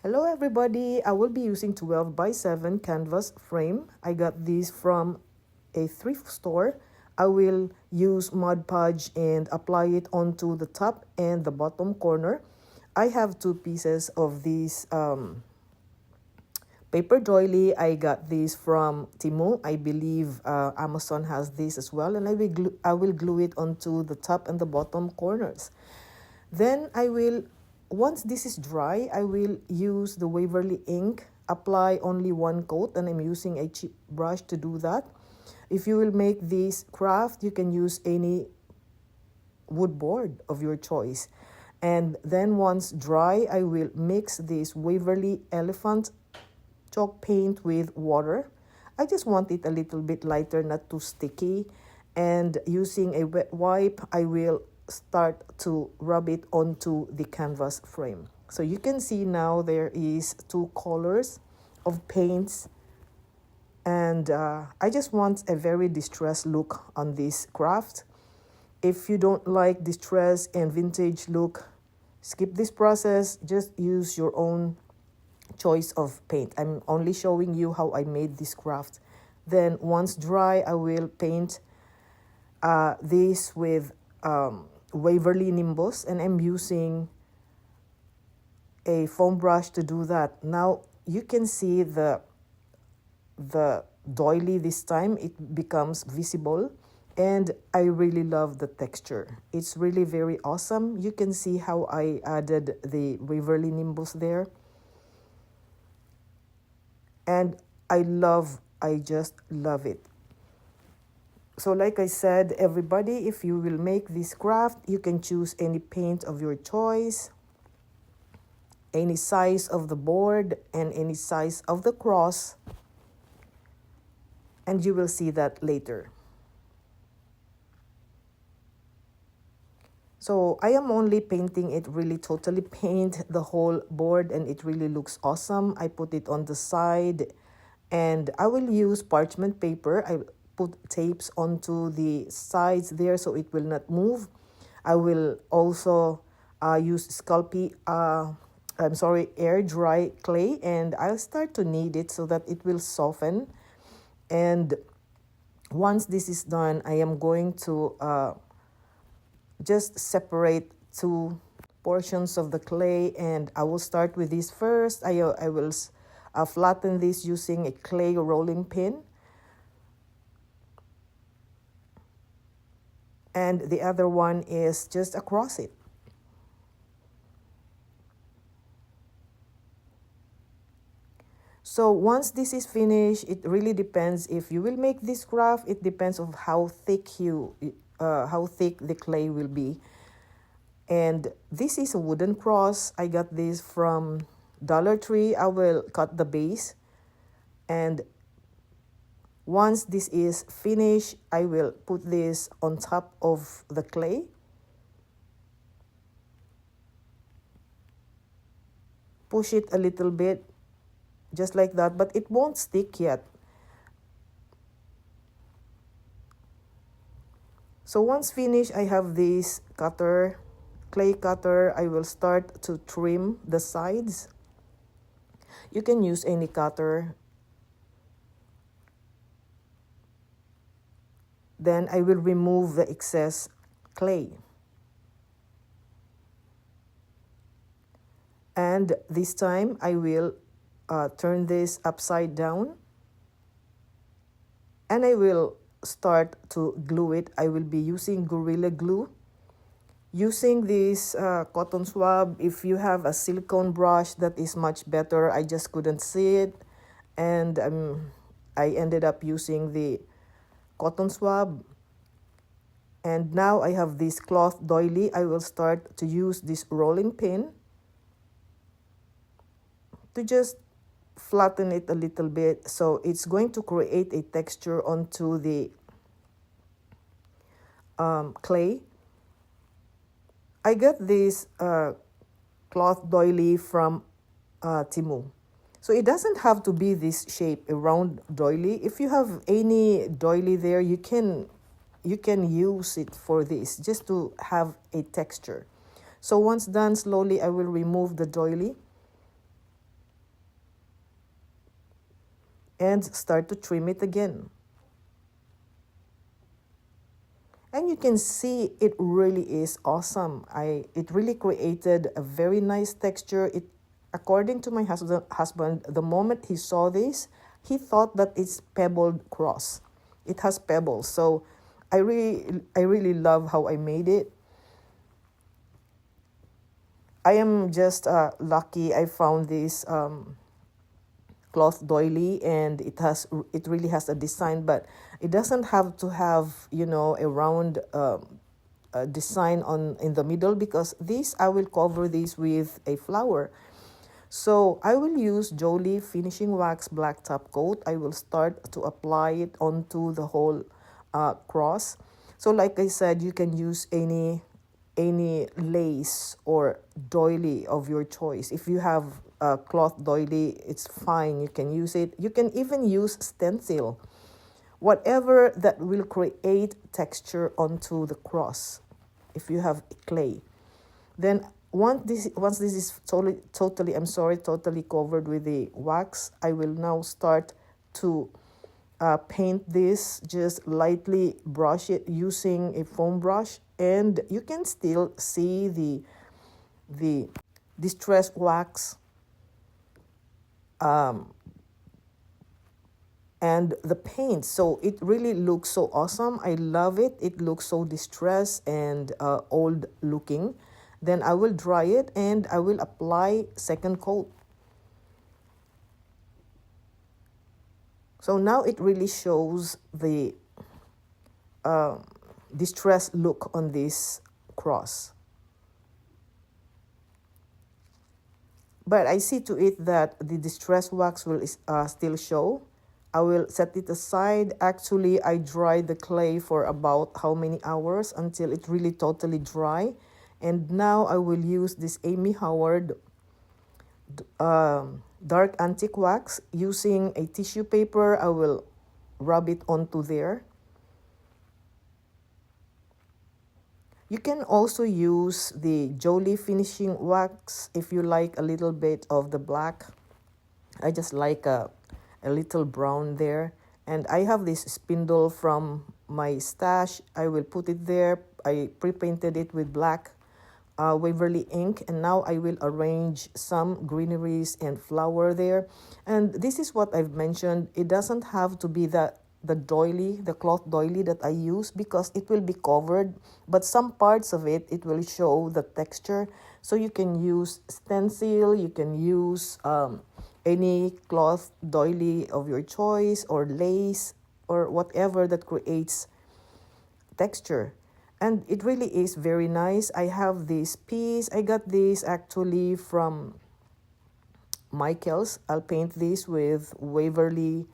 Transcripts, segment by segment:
Hello everybody, I will be using 12 by 7 canvas frame. I got this from a thrift store. I will use Mod Podge and apply it onto the top and the bottom corner. I have two pieces of this paper doily. I got this from Temu. I believe Amazon has this as well, and I will glue it onto the top and the bottom corners. Then once this is dry, I will use the Waverly ink, apply only one coat, and I'm using a cheap brush to do that. If you will make this craft, you can use any wood board of your choice. And then once dry, I will mix this Waverly Elephant chalk paint with water. I just want it a little bit lighter, not too sticky. And using a wet wipe, I will start to rub it onto the canvas frame. So you can see now there is two colors of paints, and I just want a very distressed look on this craft. If you don't like distress and vintage look, skip this process. Just use your own choice of paint. I'm only showing you how I made this craft. Then once dry, I will paint this with Waverly Nimbus, and I'm using a foam brush to do that. Now you can see the doily this time. It becomes visible, and I really love the texture. It's really very awesome. You can see how I added the Waverly Nimbus there, and I just love it. So like I said, everybody, if you will make this craft, you can choose any paint of your choice, any size of the board, and any size of the cross, and you will see that later. So I am only painting it really totally paint the whole board, and it really looks awesome. I put it on the side, and I will use parchment paper. I put tapes onto the sides there so it will not move. I will also use air dry clay, and I'll start to knead it so that it will soften. And once this is done, I am going to just separate two portions of the clay, and I will start with this first. I will flatten this using a clay rolling pin, and the other one is just across it. So once this is finished, it really depends if you will make this craft. It depends on how thick the clay will be. And this is a wooden cross. I got this from Dollar Tree. I will cut the base, and once this is finished, I will put this on top of the clay. Push it a little bit, just like that, but it won't stick yet. So once finished, I have this clay cutter. I will start to trim the sides. You can use any cutter. Then I will remove the excess clay. And this time I will turn this upside down, and I will start to glue it. I will be using Gorilla Glue. Using this cotton swab. If you have a silicone brush, that is much better. I just couldn't see it, and I ended up using the cotton swab. And now I have this cloth doily. I will start to use this rolling pin to just flatten it a little bit, so it's going to create a texture onto the clay. I got this cloth doily from Temu. So it doesn't have to be this shape, a round doily. If you have any doily there, you can use it for this, just to have a texture. So once done, slowly I will remove the doily. and start to trim it again. And you can see it really is awesome. It really created a very nice texture. It, according to my husband, the moment he saw this, he thought that it's pebbled cross. It has pebbles. So I really love how I made it. I am just lucky I found this cloth doily, and it really has a design, but it doesn't have to have, you know, a round design on in the middle, because this I will cover this with a flower. So I will use Jolie Finishing Wax Black Top Coat. I will start to apply it onto the whole cross. So like I said, you can use any lace or doily of your choice. If you have a cloth doily, it's fine. You can use it. You can even use stencil, whatever that will create texture onto the cross. If you have clay, then once this is totally covered with the wax, I will now start to paint this. Just lightly brush it using a foam brush, and you can still see the distressed wax and the paint. So it really looks so awesome. I love it. It looks so distressed and old looking. Then I will dry it and I will apply second coat. So now it really shows the distressed look on this cross. But I see to it that the distressed wax will still show. I will set it aside. Actually, I dried the clay for about how many hours until it really totally dry. And now I will use this Amy Howard dark antique wax. Using a tissue paper, I will rub it onto there. You can also use the Jolie Finishing Wax if you like a little bit of the black. I just like a little brown there. And I have this spindle from my stash. I will put it there. I pre-painted it with black Waverly ink, and now I will arrange some greeneries and flower there. And this is what I've mentioned. It doesn't have to be the doily, the cloth doily that I use, because it will be covered, but some parts of it will show the texture. So you can use stencil, you can use any cloth doily of your choice, or lace, or whatever that creates texture. And it really is very nice. I have this piece. I got this actually from Michael's. I'll paint this with Waverly.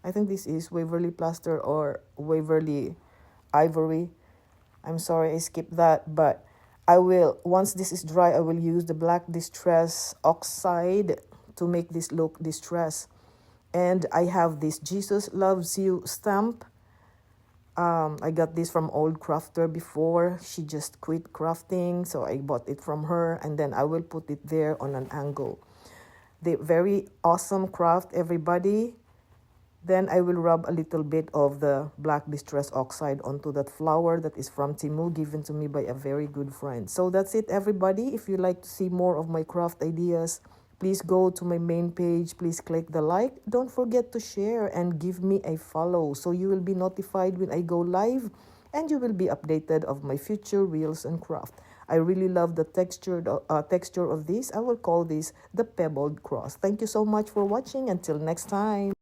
I think this is Waverly Plaster or Waverly Ivory. I'm sorry I skipped that. But I will, once this is dry, I will use the Black Distress Oxide to make this look distressed. And I have this Jesus Loves You stamp. I got this from Old Crafter before. She just quit crafting, so I bought it from her, and then I will put it there on an angle. The very awesome craft, everybody. Then I will rub a little bit of the Black Distress Oxide onto that flower that is from Temu, given to me by a very good friend. So that's it, everybody. If you like to see more of my craft ideas, please go to my main page. Please click the like. Don't forget to share and give me a follow, so you will be notified when I go live, and you will be updated of my future reels and craft. I really love the texture of this. I will call this the Pebbled Cross. Thank you so much for watching. Until next time.